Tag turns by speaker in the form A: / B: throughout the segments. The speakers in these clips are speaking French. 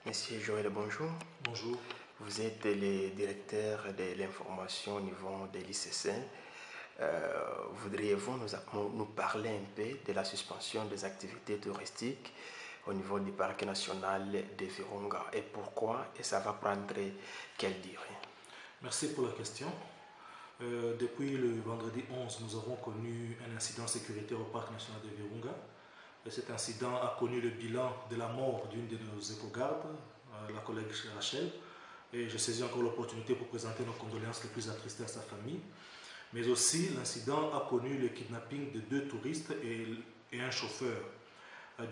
A: Monsieur Joël, bonjour.
B: Bonjour.
A: Vous êtes le directeur de l'information au niveau de l'ICCN. Voudriez-vous nous parler un peu de la suspension des activités touristiques au niveau du parc national de Virunga et pourquoi et ça va prendre quelle durée?
B: Merci pour la question. Depuis le vendredi 11, nous avons connu un incident sécuritaire au parc national de Virunga. Et cet incident a connu le bilan de la mort d'une de nos éco-gardes, la collègue Rachel. Et je saisis encore l'opportunité pour présenter nos condoléances les plus attristées à sa famille. Mais aussi, l'incident a connu le kidnapping de 2 touristes et un chauffeur.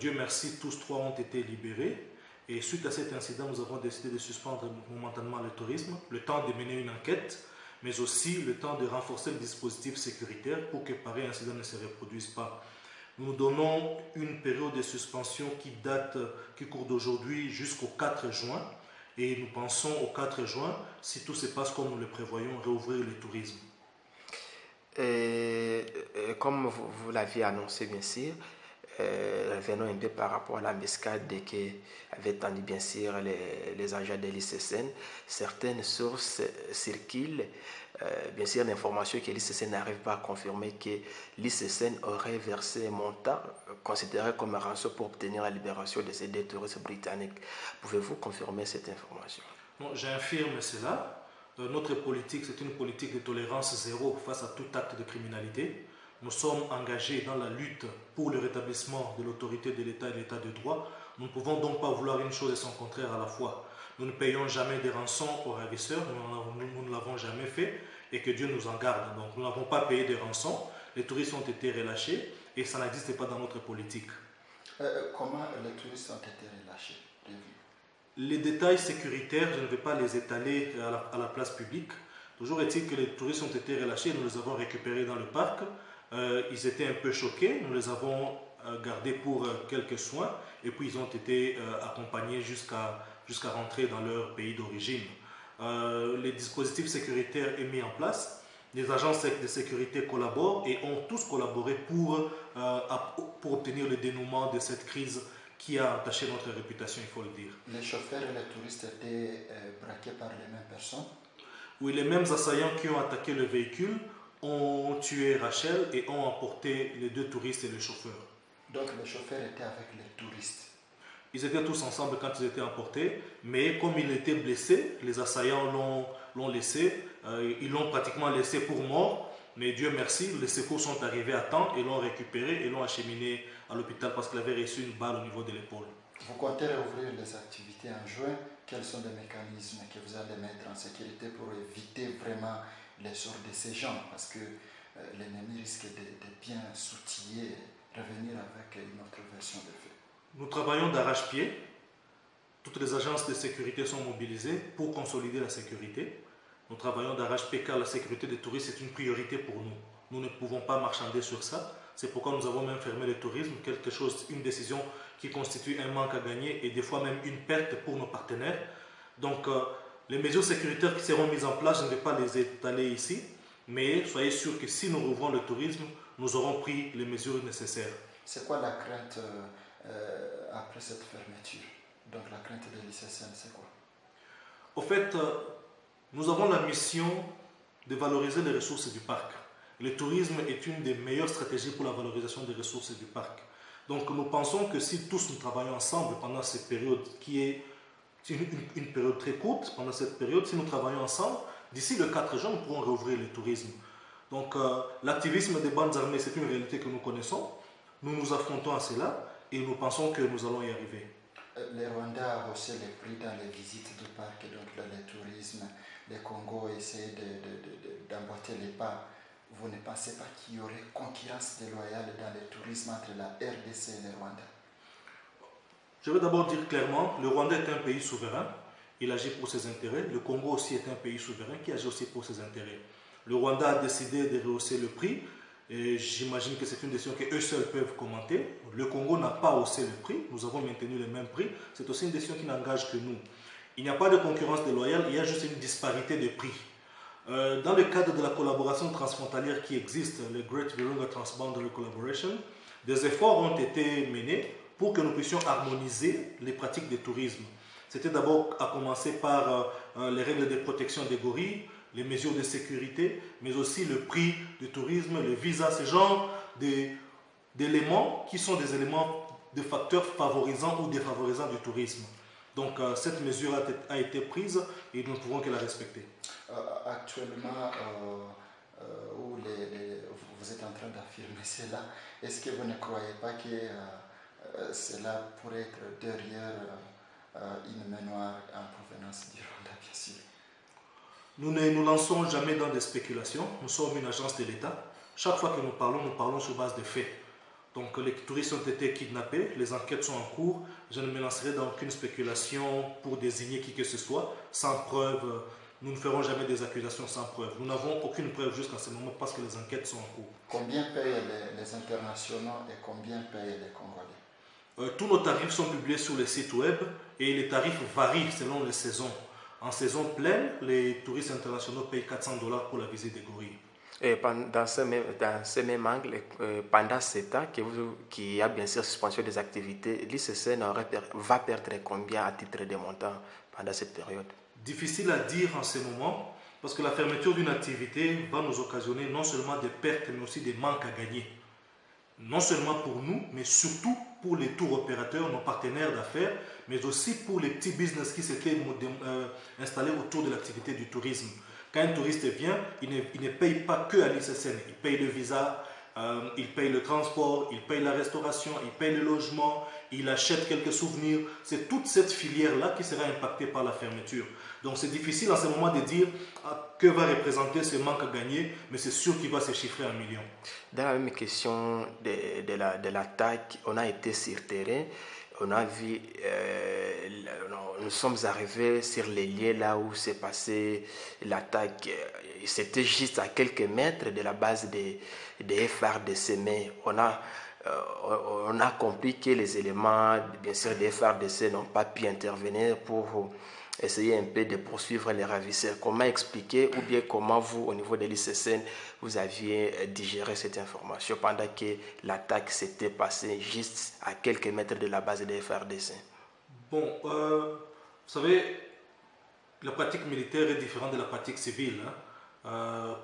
B: Dieu merci, tous 3 ont été libérés. Et suite à cet incident, nous avons décidé de suspendre momentanément le tourisme, le temps de mener une enquête, mais aussi le temps de renforcer le dispositif sécuritaire pour que pareil incident ne se reproduise pas. Nous donnons une période de suspension qui court d'aujourd'hui jusqu'au 4 juin. Et nous pensons au 4 juin, si tout se passe comme nous le prévoyons, réouvrir le tourisme.
A: Comme vous l'aviez annoncé, bien sûr, revenons un peu par rapport à l'embuscade qu'avaient tendu bien sûr les agents de l'ICCN. Certaines sources circulent, bien sûr l'information que l'ICCN n'arrive pas à confirmer que l'ICCN aurait versé un montant considéré comme un rançon pour obtenir la libération de ces 2 touristes britanniques. Pouvez-vous confirmer cette information?
B: Non, j'infirme cela. Notre politique, c'est une politique de tolérance zéro face à tout acte de criminalité. Nous sommes engagés dans la lutte pour le rétablissement de l'autorité de l'État et de l'État de droit. Nous ne pouvons donc pas vouloir une chose et son contraire à la fois. Nous ne payons jamais des rançons aux ravisseurs, nous ne l'avons jamais fait et que Dieu nous en garde. Donc nous n'avons pas payé des rançons, les touristes ont été relâchés et ça n'existe pas dans notre politique.
C: Comment les touristes ont été relâchés?
B: Les détails sécuritaires, je ne vais pas les étaler à la place publique. Toujours est-il que les touristes ont été relâchés, nous les avons récupérés dans le parc. Ils étaient un peu choqués, nous les avons gardés pour quelques soins et puis ils ont été accompagnés jusqu'à rentrer dans leur pays d'origine. Les dispositifs sécuritaires est mis en place, les agences de sécurité collaborent et ont tous collaboré pour obtenir le dénouement de cette crise qui a entaché notre réputation, il faut le dire.
C: Les chauffeurs et les touristes étaient braqués par les mêmes personnes?
B: Oui, les mêmes assaillants qui ont attaqué le véhicule ont tué Rachel et ont emporté les 2 touristes et le chauffeur.
C: Donc les chauffeurs étaient avec les touristes?
B: Ils étaient tous ensemble quand ils étaient emportés, mais comme ils étaient blessés, les assaillants l'ont laissé, ils l'ont pratiquement laissé pour mort, mais Dieu merci, les secours sont arrivés à temps et l'ont récupéré et l'ont acheminé à l'hôpital parce qu'il avait reçu une balle au niveau de l'épaule.
C: Vous comptez rouvrir les activités en juin? Quels sont les mécanismes que vous allez mettre en sécurité pour éviter vraiment les sorts de ces gens? Parce que l'ennemi risque de bien s'outiller, revenir avec une autre version de fait.
B: Nous travaillons d'arrache-pied. Toutes les agences de sécurité sont mobilisées pour consolider la sécurité. Nous travaillons d'arrache-pied car la sécurité des touristes est une priorité pour nous. Nous ne pouvons pas marchander sur ça. C'est pourquoi nous avons même fermé le tourisme, une décision qui constitue un manque à gagner et des fois même une perte pour nos partenaires. Donc les mesures sécuritaires qui seront mises en place, je ne vais pas les étaler ici, mais soyez sûrs que si nous rouvrons le tourisme, nous aurons pris les mesures nécessaires.
C: C'est quoi la crainte après cette fermeture? Donc la crainte de l'ICCN, c'est quoi?
B: Au fait, nous avons la mission de valoriser les ressources du parc. Le tourisme est une des meilleures stratégies pour la valorisation des ressources du parc. Donc nous pensons que si tous nous travaillons ensemble pendant cette période qui est une période très courte, pendant cette période, si nous travaillons ensemble, d'ici le 4 juin, nous pourrons réouvrir le tourisme. Donc l'activisme des bandes armées, c'est une réalité que nous connaissons. Nous nous affrontons à cela et nous pensons que nous allons y arriver.
C: Les Rwandais a haussé les prix dans les visites du parc, donc dans le tourisme. Les Congo essaient d'emboîter les pas. Vous ne pensez pas qu'il y aurait concurrence déloyale dans le tourisme entre la RDC et le Rwanda?
B: Je veux d'abord dire clairement, le Rwanda est un pays souverain, il agit pour ses intérêts. Le Congo aussi est un pays souverain qui agit aussi pour ses intérêts. Le Rwanda a décidé de rehausser le prix et j'imagine que c'est une décision qu'eux seuls peuvent commenter. Le Congo n'a pas haussé le prix, nous avons maintenu le même prix. C'est aussi une décision qui n'engage que nous. Il n'y a pas de concurrence déloyale, il y a juste une disparité de prix. Dans le cadre de la collaboration transfrontalière qui existe, le Great Virunga Transboundary Collaboration, des efforts ont été menés pour que nous puissions harmoniser les pratiques de tourisme. C'était d'abord à commencer par les règles de protection des gorilles, les mesures de sécurité, mais aussi le prix du tourisme, le visa, ce genre d'éléments qui sont des éléments de facteurs favorisants ou défavorisants du tourisme. Donc cette mesure a été prise et nous ne pouvons que la respecter.
C: Actuellement, où vous êtes en train d'affirmer cela, est-ce que vous ne croyez pas que cela pourrait être derrière une main noire en provenance du Rwanda, bien sûr?
B: Nous ne nous lançons jamais dans des spéculations. Nous sommes une agence de l'État. Chaque fois que nous parlons sur base de faits. Donc les touristes ont été kidnappés, les enquêtes sont en cours. Je ne me lancerai dans aucune spéculation pour désigner qui que ce soit, sans preuve. Nous ne ferons jamais des accusations sans preuve. Nous n'avons aucune preuve jusqu'à ce moment parce que les enquêtes sont en cours.
C: Combien payent les internationaux et combien payent les Congolais?
B: Tous nos tarifs sont publiés sur le site web et les tarifs varient selon les saisons. En saison pleine, les touristes internationaux payent $400 pour la visite des gorilles.
A: Et dans ce même angle, pendant ce temps qui y a bien sûr suspension des activités, l'ICCN va perdre combien à titre de montant pendant cette période?
B: Difficile à dire en ce moment, parce que la fermeture d'une activité va nous occasionner non seulement des pertes, mais aussi des manques à gagner. Non seulement pour nous, mais surtout pour les tours opérateurs, nos partenaires d'affaires, mais aussi pour les petits business qui s'étaient installés autour de l'activité du tourisme. Quand un touriste vient, il ne paye pas que à l'ICCN. Il paye le visa, il paye le transport, il paye la restauration, il paye le logement, il achète quelques souvenirs. C'est toute cette filière-là qui sera impactée par la fermeture. Donc c'est difficile en ce moment de dire que va représenter ce manque à gagner, mais c'est sûr qu'il va se chiffrer en millions.
A: Dans la même question de l'attaque, on a été sur terrain. On a vu, nous sommes arrivés sur les lieux là où s'est passée l'attaque. C'était juste à quelques mètres de la base des FARDC, mais on a compris que les éléments, bien sûr, des FARDC n'ont pas pu intervenir pour essayer un peu de poursuivre les ravisseurs. Comment expliquer ou bien comment vous, au niveau de l'ICCN, vous aviez digéré cette information pendant que l'attaque s'était passée juste à quelques mètres de la base des FARDC?
B: Bon, vous savez, la pratique militaire est différente de la pratique civile.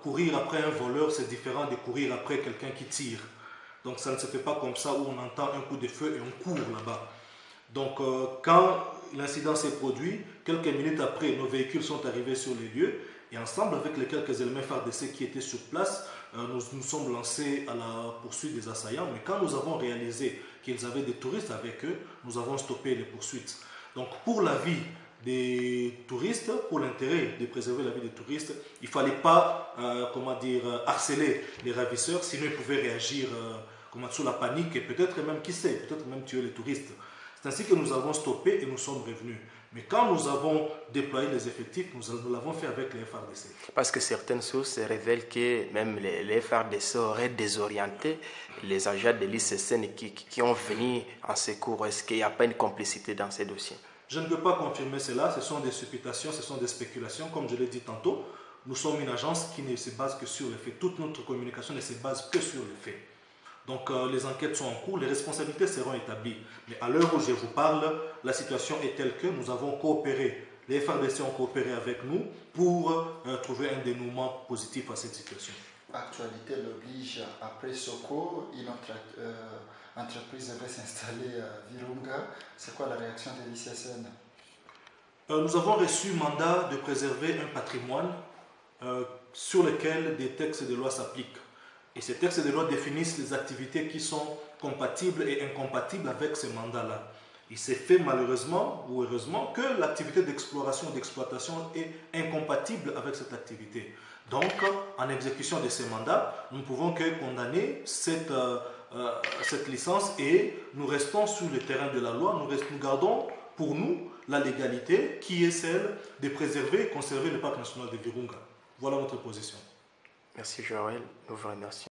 B: Courir après un voleur, c'est différent de courir après quelqu'un qui tire. Donc ça ne se fait pas comme ça où on entend un coup de feu et on court là-bas. Donc quand l'incident s'est produit, quelques minutes après, nos véhicules sont arrivés sur les lieux et ensemble avec les quelques éléments FARDC qui étaient sur place, nous sommes lancés à la poursuite des assaillants. Mais quand nous avons réalisé qu'ils avaient des touristes avec eux, nous avons stoppé les poursuites. Donc pour la vie des touristes, pour l'intérêt de préserver la vie des touristes, il ne fallait pas harceler les ravisseurs, sinon ils pouvaient réagir sous la panique et peut-être même, qui sait, peut-être même tuer les touristes. C'est ainsi que nous avons stoppé et nous sommes revenus. Mais quand nous avons déployé les effectifs, nous l'avons fait avec les FARDC.
A: Parce que certaines sources révèlent que même les FARDC auraient désorienté les agents de l'ICCN qui ont venu en secours. Est-ce qu'il n'y a pas une complicité dans ces dossiers?
B: Je ne peux pas confirmer cela. Ce sont des supputations, ce sont des spéculations. Comme je l'ai dit tantôt, nous sommes une agence qui ne se base que sur les faits. Toute notre communication ne se base que sur les faits. Donc les enquêtes sont en cours, les responsabilités seront établies. Mais à l'heure où je vous parle, la situation est telle que nous avons coopéré. Les FARDC ont coopéré avec nous pour trouver un dénouement positif à cette situation.
C: L'actualité l'oblige, après Soko, une autre entreprise devrait s'installer à Virunga. C'est quoi la réaction de l'ICCN?
B: Nous avons reçu mandat de préserver un patrimoine sur lequel des textes de loi s'appliquent. Et ces textes de loi définissent les activités qui sont compatibles et incompatibles avec ce mandat-là. Il s'est fait malheureusement ou heureusement que l'activité d'exploration et d'exploitation est incompatible avec cette activité. Donc, en exécution de ces mandats, nous ne pouvons que condamner cette licence et nous restons sur le terrain de la loi. Nous gardons pour nous la légalité qui est celle de préserver et conserver le parc national de Virunga. Voilà notre position.
A: Merci Joël, nous vous remercions.